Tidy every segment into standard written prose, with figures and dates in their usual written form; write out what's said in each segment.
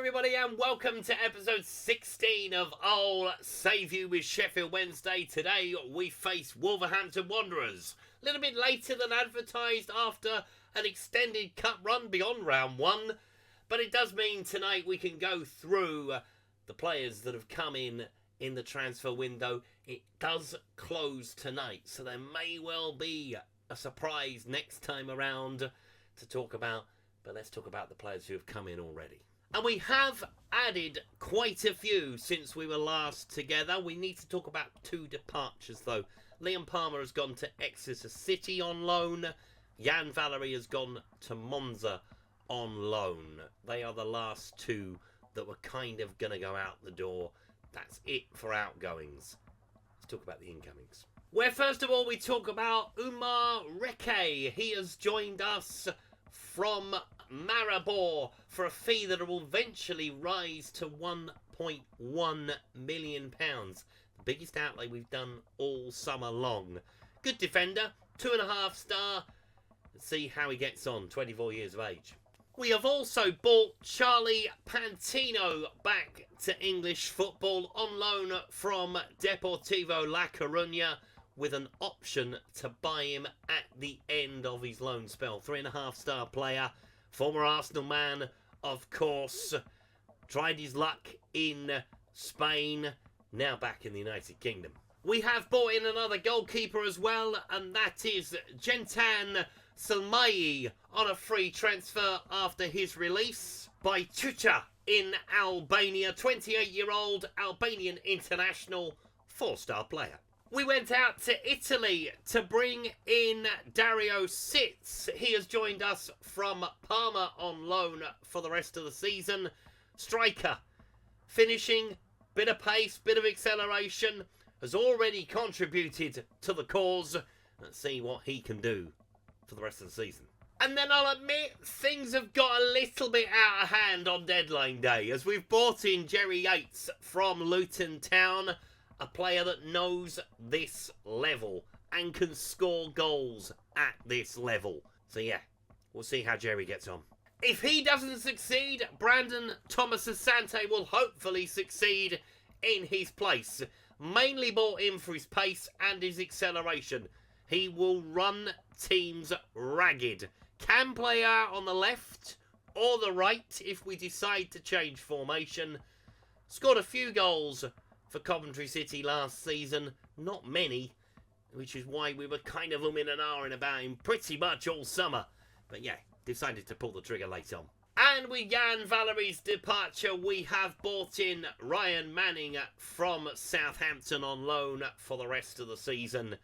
everybody, and welcome to episode 16 of I'll Save You with Sheffield Wednesday. Today we face Wolverhampton Wanderers. A little bit later than advertised after an extended cup run beyond round one. But it does mean tonight we can go through the players that have come in the transfer window. It does close tonight, so there may well be a surprise next time around to talk about. But let's talk about the players who have come in already. And we have added quite a few since we were last together. We need to talk about two departures though. Liam Palmer has gone to Exeter City on loan. Jan Valery has gone to Monza on loan. They are the last two that were kind of going to go out the door. That's it for outgoings. Let's talk about the incomings. Where first of all we talk about Umar Reke. He has joined us from Maribor for a fee that will eventually rise to £1.1 million. The biggest outlay we've done all summer long. Good defender, 2.5 star. Let's see how he gets on, 24 years of age. We have also bought Charlie Pantino back to English football on loan from Deportivo La Coruña, with an option to buy him at the end of his loan spell. 3.5 star player, former Arsenal man, of course. Tried his luck in Spain, now back in the United Kingdom. We have bought in another goalkeeper as well, and that is Gentan Salmai on a free transfer after his release by Tucha in Albania. 28-year-old Albanian international, 4-star player. We went out to Italy to bring in Dario Sitz. He has joined us from Parma on loan for the rest of the season. Striker, finishing, bit of pace, bit of acceleration, has already contributed to the cause. Let's see what he can do for the rest of the season. And then I'll admit, things have got a little bit out of hand on deadline day, as we've brought in Jerry Yates from Luton Town. A player that knows this level and can score goals at this level. So yeah, we'll see how Jerry gets on. If he doesn't succeed, Brandon Thomas Asante will hopefully succeed in his place. Mainly bought in for his pace and his acceleration. He will run teams ragged. Can play out on the left or the right if we decide to change formation. Scored a few goals for Coventry City last season, not many, which is why we were kind of umming and ahhing about him pretty much all summer. But yeah, decided to pull the trigger late on. And with Jan Valery's departure, we have bought in Ryan Manning from Southampton on loan for the rest of the season.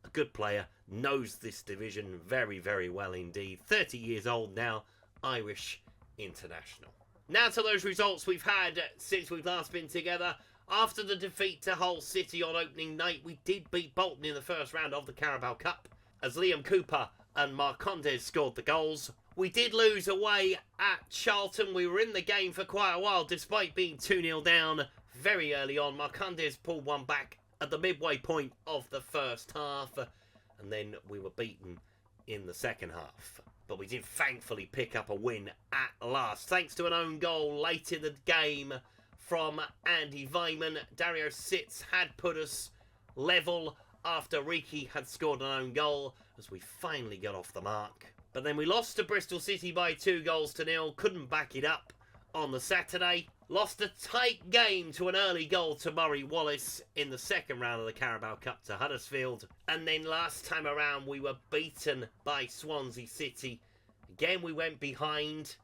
A good player, knows this division very, very well indeed. 30 years old now, Irish international. Now to those results we've had since we've last been together. After the defeat to Hull City on opening night, we did beat Bolton in the first round of the Carabao Cup, as Liam Cooper and Marcondes scored the goals. We did lose away at Charlton. We were in the game for quite a while, despite being 2-0 down very early on. Marcondes pulled one back at the midway point of the first half, and then we were beaten in the second half. But we did thankfully pick up a win at last, thanks to an own goal late in the game from Andy Weimann. Dario Sitz had put us level after Riki had scored an own goal, as we finally got off the mark. But then we lost to Bristol City by 2-0. Couldn't back it up on the Saturday. Lost a tight game to an early goal to Murray Wallace in the second round of the Carabao Cup to Huddersfield. And then last time around we were beaten by Swansea City. Again we went behind.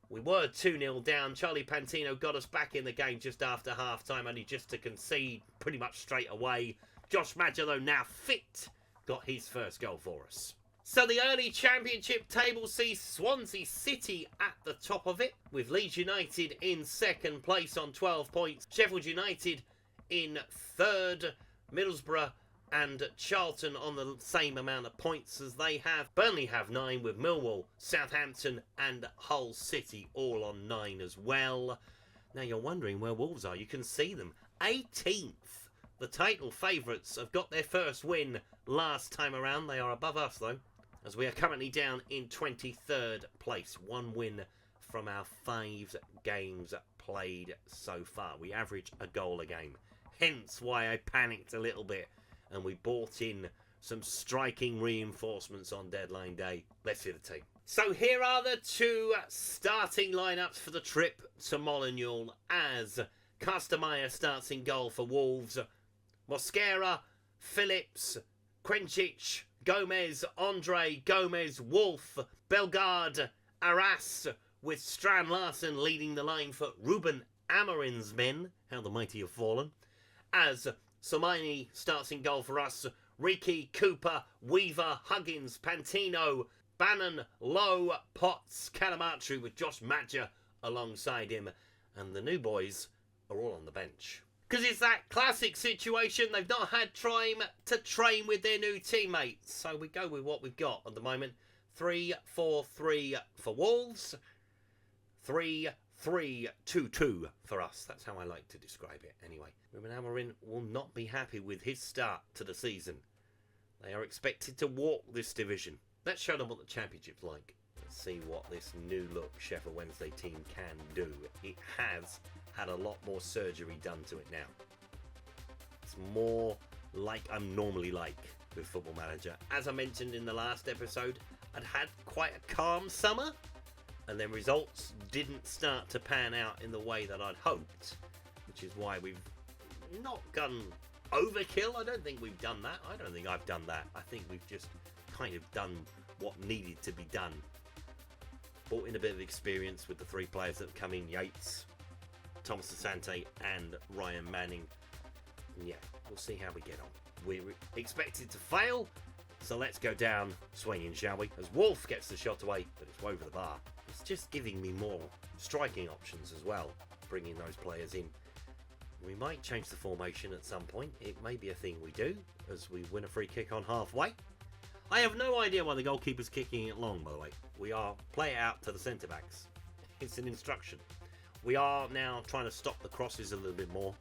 We were 2-0 down. Charlie Pantino got us back in the game just after half-time, only just to concede pretty much straight away. Josh Madger, though, now fit, got his first goal for us. So the early championship table sees Swansea City at the top of it, with Leeds United in second place on 12 points. Sheffield United in third. Middlesbrough and Charlton on the same amount of points as they have. Burnley have 9, with Millwall, Southampton and Hull City all on 9 as well. Now you're wondering where Wolves are. You can see them. 18th. The title favourites have got their first win last time around. They are above us though, as we are currently down in 23rd place. 1 win from our 5 games played so far. We average a goal a game. Hence why I panicked a little bit and we bought in some striking reinforcements on deadline day. Let's see the team. So here are the 2 starting lineups for the trip to Molineux, as Castameyer starts in goal for Wolves. Mosquera, Phillips, Quencic, Gomez, Andre, Gomez, Wolf, Bellegarde, Arras, with Strand Larsen leading the line for Ruben Amorim's men. How the mighty have fallen. As Somani starts in goal for us. Riki, Cooper, Weaver, Huggins, Pantino, Bannon, Lowe, Potts, Calamatri with Josh Madger alongside him. And the new boys are all on the bench. Because it's that classic situation. They've not had time to train with their new teammates. So we go with what we've got at the moment. 3-4-3 for Wolves. 3-3-2-2 for us. That's how I like to describe it anyway. Ruben Amorim will not be happy with his start to the season. They are expected to walk this division. Let's show them what the championship's like. Let's see what this new look Sheffield Wednesday team can do. It has had a lot more surgery done to it now. It's more like I'm normally like with Football Manager. As I mentioned in the last episode, I'd had quite a calm summer, and then results didn't start to pan out in the way that I'd hoped, which is why we've not gone overkill. I don't think we've done that. I don't think I've done that. I think we've just kind of done what needed to be done. Brought in a bit of experience with the 3 players that have come in, Yates, Thomas Asante and Ryan Manning. And yeah, we'll see how we get on. We're expected to fail, so let's go down swinging, shall we? As Wolf gets the shot away, but it's over the bar. It's just giving me more striking options as well, bringing those players in. We might change the formation at some point. It may be a thing we do, as we win a free kick on halfway. I have no idea why the goalkeeper's kicking it long, by the way. We are play it out to the centre-backs. It's an instruction. We are now trying to stop the crosses a little bit more.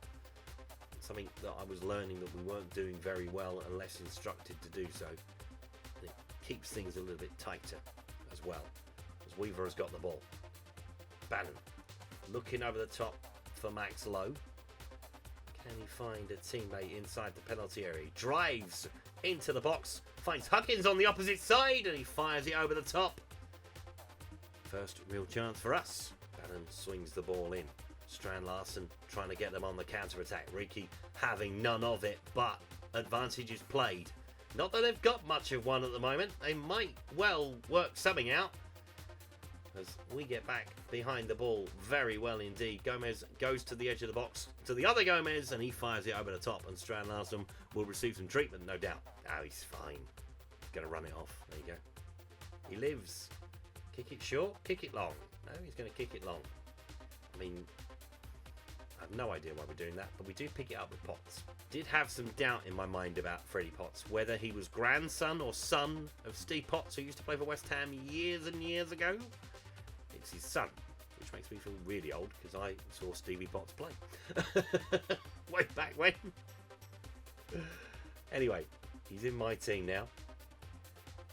Something that I was learning that we weren't doing very well unless instructed to do so. It keeps things a little bit tighter as well, as Weaver has got the ball. Bannon looking over the top for Max Lowe. Can he find a teammate inside the penalty area? He drives into the box, finds Huggins on the opposite side, and he fires it over the top. First real chance for us. Bannon swings the ball in. Strand Larsen trying to get them on the counter-attack. Riki having none of it, but advantage is played. Not that they've got much of one at the moment. They might well work something out. As we get back behind the ball very well indeed. Gomez goes to the edge of the box to the other Gomez, and he fires it over the top, and Strand Larsen will receive some treatment, no doubt. Oh, he's fine. Going to run it off. There you go. He lives. Kick it short, kick it long. No, he's going to kick it long. I mean, I have no idea why we're doing that, but we do pick it up with Potts. Did have some doubt in my mind about Freddie Potts, whether he was grandson or son of Steve Potts, who used to play for West Ham years and years ago. It's his son, which makes me feel really old because I saw Stevie Potts play way back when. Anyway, he's in my team now.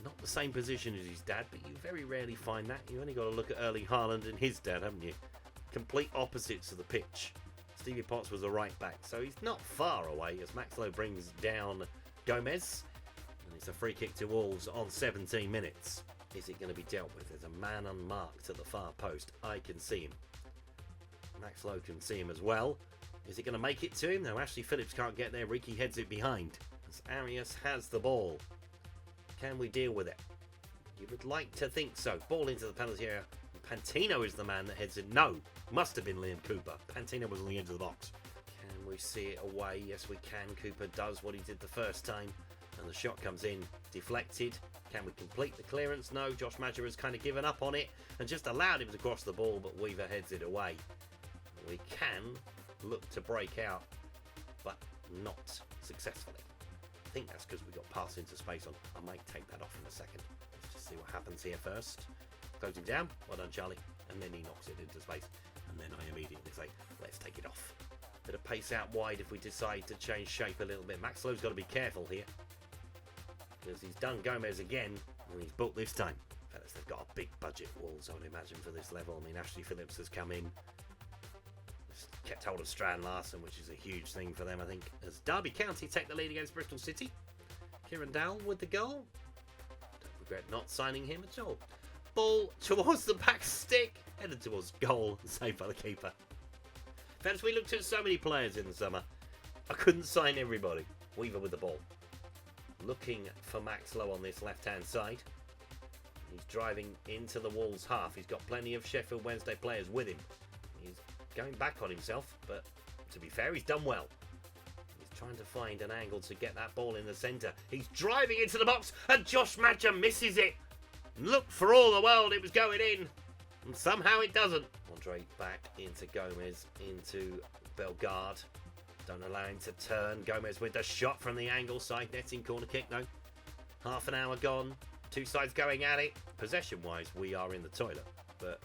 Not the same position as his dad, but you very rarely find that. You only got to look at Erling Haaland and his dad, haven't you? Complete opposites of the pitch. Stevie Potts was a right back, so he's not far away as Max Lowe brings down Gomez. And it's a free kick to Wolves on 17 minutes. Is it going to be dealt with? There's a man unmarked at the far post. I can see him. Max Lowe can see him as well. Is it going to make it to him? No, Ashley Phillips can't get there. Riki heads it behind. As Arias has the ball. Can we deal with it? You would like to think so. Ball into the penalty area. Pantino is the man that heads it. No, must have been Liam Cooper. Pantino was on the edge of the box. Can we see it away? Yes, we can. Cooper does what he did the first time. And the shot comes in, deflected. Can we complete the clearance? No, Josh Madger has kind of given up on it and just allowed him to cross the ball, but Weaver heads it away. We can look to break out, but not successfully. I think that's because we got pass into space on. I might take that off in a second. Let's just see what happens here first. Close him down. Well done, Charlie. And then he knocks it into space. And then I immediately say, let's take it off. Bit of pace out wide if we decide to change shape a little bit. Max Lowe's got to be careful here, because he's done Gomez again, and he's booked this time. Fellas, they've got a big budget, Wolves, I would imagine, for this level. I mean, Ashley Phillips has come in, kept hold of Strand Larson, which is a huge thing for them, I think. As Derby County take the lead against Bristol City. Kieran Dowell with the goal. Don't regret not signing him at all. Ball towards the back stick, headed towards goal, saved by the keeper. Fans, we looked at so many players in the summer. I couldn't sign everybody. Weaver with the ball. Looking for Max Lowe on this left-hand side. He's driving into the Wolves half. He's got plenty of Sheffield Wednesday players with him. He's going back on himself, but to be fair, he's done well. He's trying to find an angle to get that ball in the centre. He's driving into the box, and Josh Madger misses it. Look for all the world it was going in, and somehow it doesn't. Andre back into Gomez, into Bellegarde. Don't allow him to turn. Gomez with the shot from the angle side netting, corner kick though. Half an hour gone. Two sides going at it. Possession-wise, we are in the toilet. But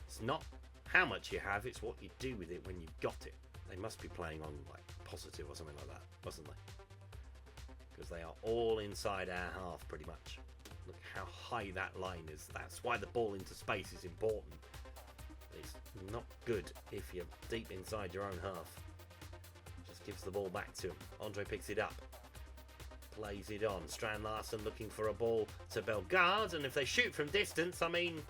it's not how much you have, it's what you do with it when you've got it. They must be playing on like positive or something like that, mustn't they? Because they are all inside our half pretty much. Look how high that line is. That's why the ball into space is important. It's not good if you're deep inside your own half. Just gives the ball back to him. Andre picks it up. Plays it on. Strand Larson looking for a ball to Bellegarde, and if they shoot from distance, I mean,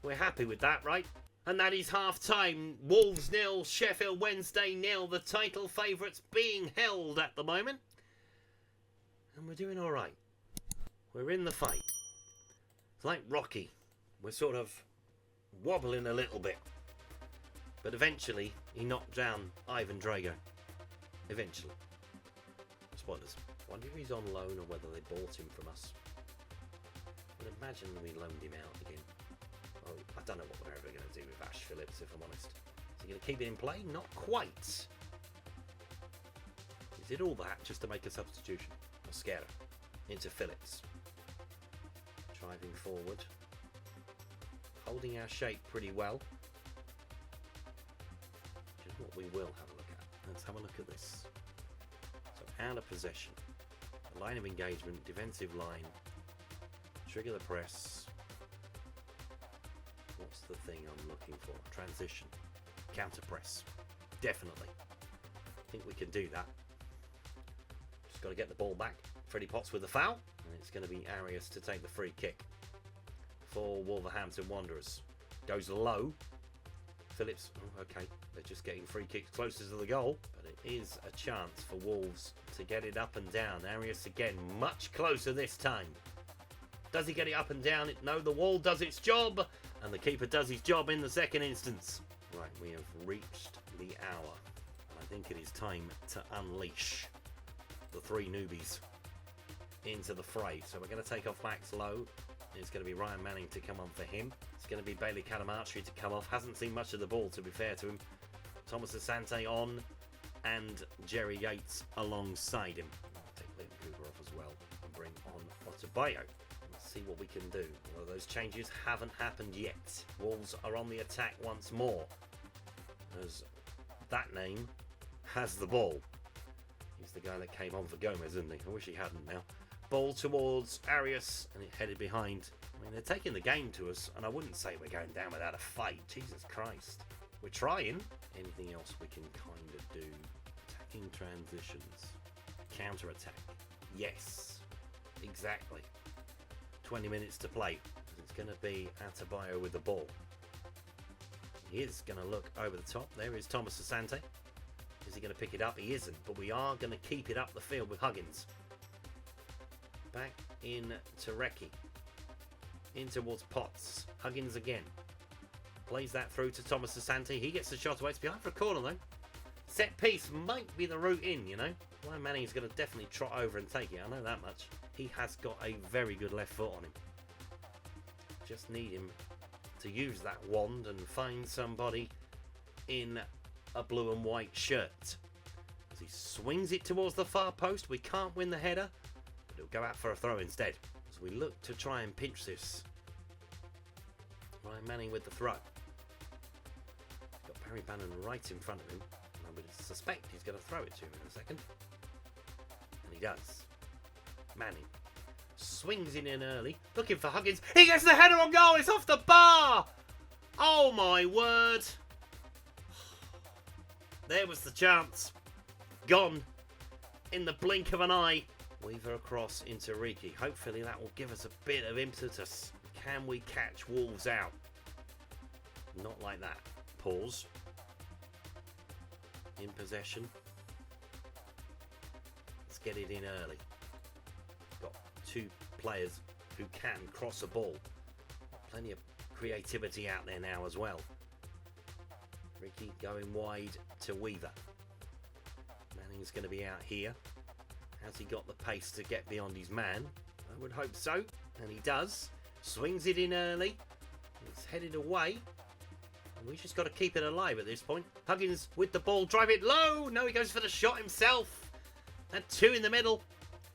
we're happy with that, right? And that is half-time. Wolves 0, Sheffield Wednesday 0. The title favourites being held at the moment. And we're doing all right. We're in the fight. It's like Rocky. We're sort of wobbling a little bit. But eventually, he knocked down Ivan Drago. Eventually. Spoilers. Wonder if he's on loan or whether they bought him from us. But imagine we loaned him out again. Oh, I don't know what we're ever going to do with Ash Phillips, if I'm honest. Is he going to keep it in play? Not quite. Is it all that just to make a substitution? Mosquera into Phillips. Driving forward. Holding our shape pretty well. Which is what we will have a look at. Let's have a look at this. So out of possession. Line of engagement, defensive line, trigger the press. What's the thing I'm looking for? Transition, counter press. Definitely. I think we can do that. Just got to get the ball back. Freddie Potts with the foul, and it's going to be Arias to take the free kick for Wolverhampton Wanderers. Goes low. Phillips, oh, okay, they're just getting free kicks closer to the goal, but it is a chance for Wolves to get it up and down. Arias again, much closer this time. Does he get it up and down? No, the wall does its job, and the keeper does his job in the second instance. Right, we have reached the hour, and I think it is time to unleash the three newbies into the fray. So we're going to take off Max Lowe. It's going to be Ryan Manning to come on for him. It's going to be Bailey Calamarchi to come off. Hasn't seen much of the ball, to be fair to him. Thomas Asante on, and Jerry Yates alongside him. I'll take Liam Cooper off as well and bring on Otabayo. Let's see what we can do. Well, those changes haven't happened yet. Wolves are on the attack once more, as that name has the ball. He's the guy that came on for Gomez, isn't he? I wish he hadn't now. Ball towards Arias, and it headed behind. I mean, they're taking the game to us, and I wouldn't say we're going down without a fight. Jesus Christ. We're trying. Anything else we can kind of do? Attacking transitions. Counter-attack. Yes. Exactly. 20 minutes to play. It's going to be Adebayo with the ball. He is going to look over the top. There is Thomas Asante. Is he going to pick it up? He isn't, but we are going to keep it up the field with Huggins. Back in to Recchi. In towards Potts. Huggins again. Plays that through to Thomas Asante. He gets the shot away. It's behind for a corner though. Set piece might be the route in, you know. Ryan Manning's going to definitely trot over and take it. I know that much. He has got a very good left foot on him. Just need him to use that wand and find somebody in a blue and white shirt. As he swings it towards the far post. We can't win the header. It'll go out for a throw instead. As we look to try and pinch this. Ryan Manning with the throw. Got Barry Bannon right in front of him. And I would suspect he's going to throw it to him in a second. And he does. Manning swings it in early, looking for Huggins. He gets the header on goal. It's off the bar. Oh, my word. There was the chance. Gone in the blink of an eye. Weaver across into Riki. Hopefully that will give us a bit of impetus. Can we catch Wolves out? Not like that. Pause. In possession. Let's get it in early. Got two players who can cross a ball. Plenty of creativity out there now as well. Riki going wide to Weaver. Manning's going to be out here. Has he got the pace to get beyond his man? I would hope so. And he does. Swings it in early. It's headed away. And we just got to keep it alive at this point. Huggins with the ball. Drive it low. No, he goes for the shot himself. And two in the middle.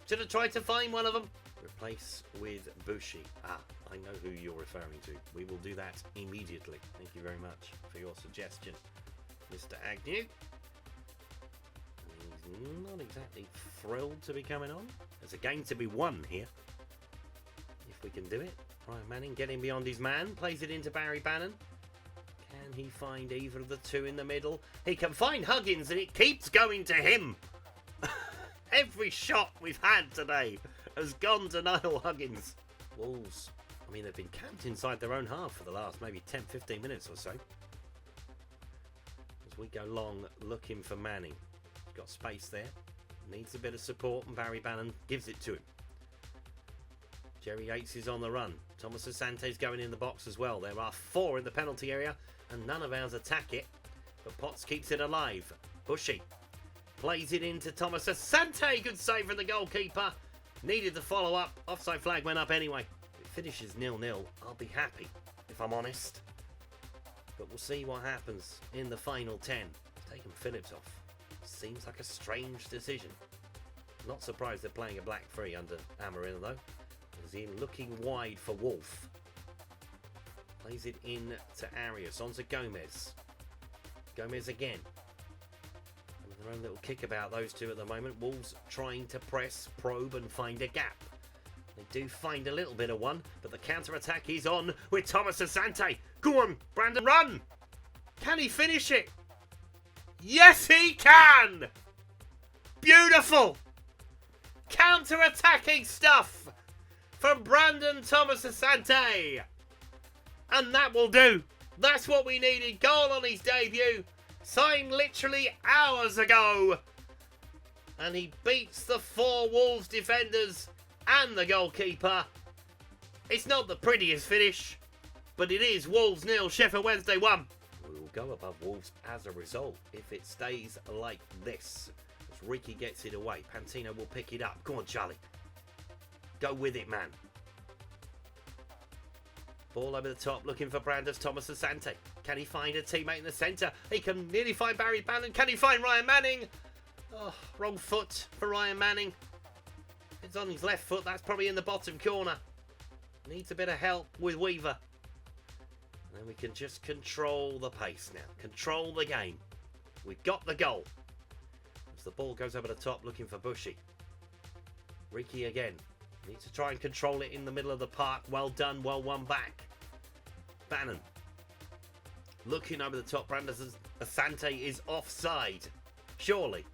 Should have tried to find one of them. Replace with Bushi. I know who you're referring to. We will do that immediately. Thank you very much for your suggestion, Mr. Agnew. He's not exactly thrilled to be coming on. There's a game to be won here. If we can do it. Ryan Manning getting beyond his man. Plays it into Barry Bannon. Can he find either of the two in the middle? He can find Huggins and it keeps going to him. Every shot we've had today has gone to Niall Huggins. Wolves, I mean, they've been camped inside their own half for the last maybe 10-15 minutes or so. As we go long looking for Manning. Got space there. Needs a bit of support and Barry Bannon gives it to him. Jerry Yates is on the run. Thomas Asante's going in the box as well. There are four in the penalty area and none of ours attack it. But Potts keeps it alive. Bushy plays it into Thomas Asante. Good save from the goalkeeper. Needed the follow up. Offside flag went up anyway. If it finishes 0-0, I'll be happy, if I'm honest. But we'll see what happens in the final 10. Taking Phillips off. Seems like a strange decision. Not surprised they're playing a black three under Amarillo though. As he looking wide for Wolf. Plays it in to Arias. On to Gomez. Gomez again. And their own little kickabout, those two at the moment. Wolves trying to press, probe and find a gap. They do find a little bit of one, but the counter-attack is on with Thomas Asante. Go on, Brandon, run! Can he finish it? Yes, he can! Beautiful! Counter-attacking stuff from Brandon Thomas Asante. And that will do. That's what we needed. Goal on his debut. Signed literally hours ago. And he beats the four Wolves defenders and the goalkeeper. It's not the prettiest finish, but it is Wolves 0, Sheffield Wednesday 1. We will go above Wolves as a result if it stays like this. As Riki gets it away, Pantino will pick it up. Go on, Charlie. Go with it, man. Ball over the top, looking for Brandes Thomas Asante. Can he find a teammate in the centre? He can nearly find Barry Bannon. Can he find Ryan Manning? Oh, wrong foot for Ryan Manning. It's on his left foot. That's probably in the bottom corner. Needs a bit of help with Weaver. And then we can just control the pace now. Control the game. We've got the goal. As the ball goes over the top, looking for Bushy. Riki again. Needs to try and control it in the middle of the park. Well done. Well won back. Bannon. Looking over the top. Brandes Asante is offside. Surely.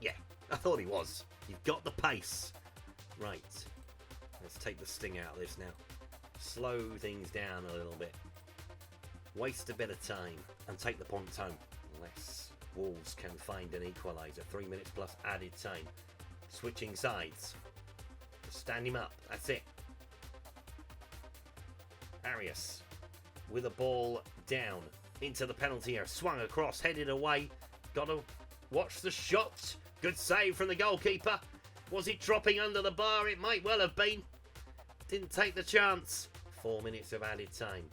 Yeah, I thought he was. You've got the pace. Right. Let's take the sting out of this now. Slow things down a little bit. Waste a bit of time and take the points home. Unless Wolves can find an equaliser. 3 minutes plus added time. Switching sides. Stand him up. That's it. Arias with a ball down into the penalty area. Swung across, headed away. Got to watch the shot. Good save from the goalkeeper. Was it dropping under the bar? It might well have been. Didn't take the chance. 4 minutes of added time.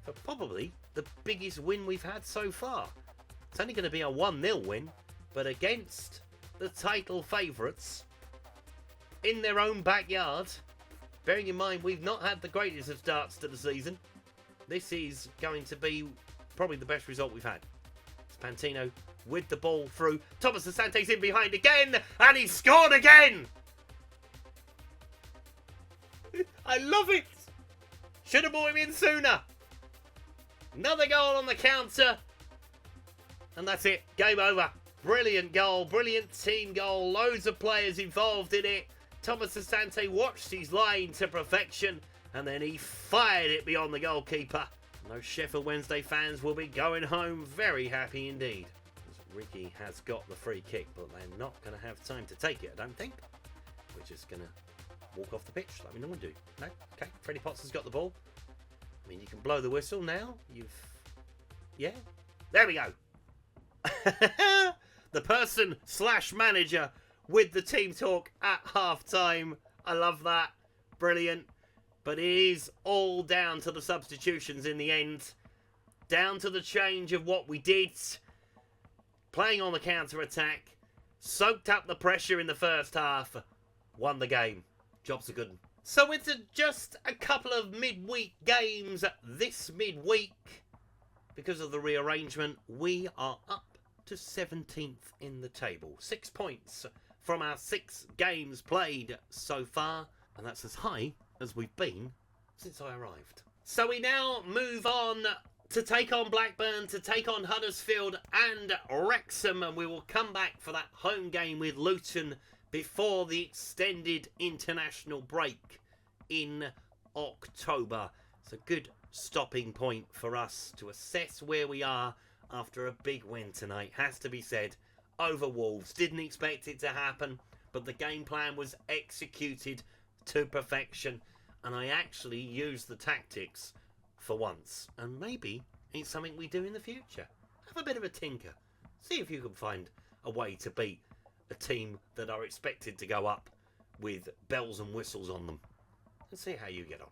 For probably the biggest win we've had so far. It's only going to be a 1-0 win, but against the title favourites in their own backyard. Bearing in mind we've not had the greatest of starts to the season. This is going to be probably the best result we've had. It's Pantino with the ball through. Thomas Asante's in behind again, and he's scored again! I love it. Should have brought him in sooner. Another goal on the counter. And that's it. Game over. Brilliant goal. Brilliant team goal. Loads of players involved in it. Thomas Asante watched his line to perfection. And then he fired it beyond the goalkeeper. And those Sheffield Wednesday fans will be going home very happy indeed. As Ricky has got the free kick. But they're not going to have time to take it, I don't think. We're just going to walk off the pitch like we normally do. No? Okay. Freddie Potts has got the ball. I mean, you can blow the whistle now. Yeah. There we go. The person / manager with the team talk at half time. I love that. Brilliant. But it is all down to the substitutions in the end. Down to the change of what we did. Playing on the counter-attack. Soaked up the pressure in the first half. Won the game. Job's a good one. So it's just a couple of midweek games this midweek. Because of the rearrangement, we are up to 17th in the table. 6 points from our 6 games played so far. And that's as high as we've been since I arrived. So we now move on to take on Blackburn, to take on Huddersfield and Wrexham. And we will come back for that home game with Luton before the extended international break in October. It's a good stopping point for us to assess where we are after a big win tonight. Has to be said, over Wolves. Didn't expect it to happen, but the game plan was executed to perfection, and I actually used the tactics for once. And maybe it's something we do in the future. Have a bit of a tinker. See if you can find a way to beat a team that are expected to go up with bells and whistles on them. And see how you get on.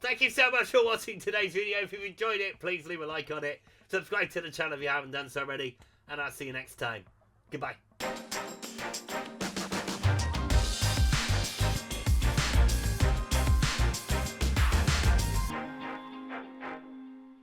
Thank you so much for watching today's video. If you've enjoyed it, please leave a like on it. Subscribe to the channel if you haven't done so already. And I'll see you next time. Goodbye.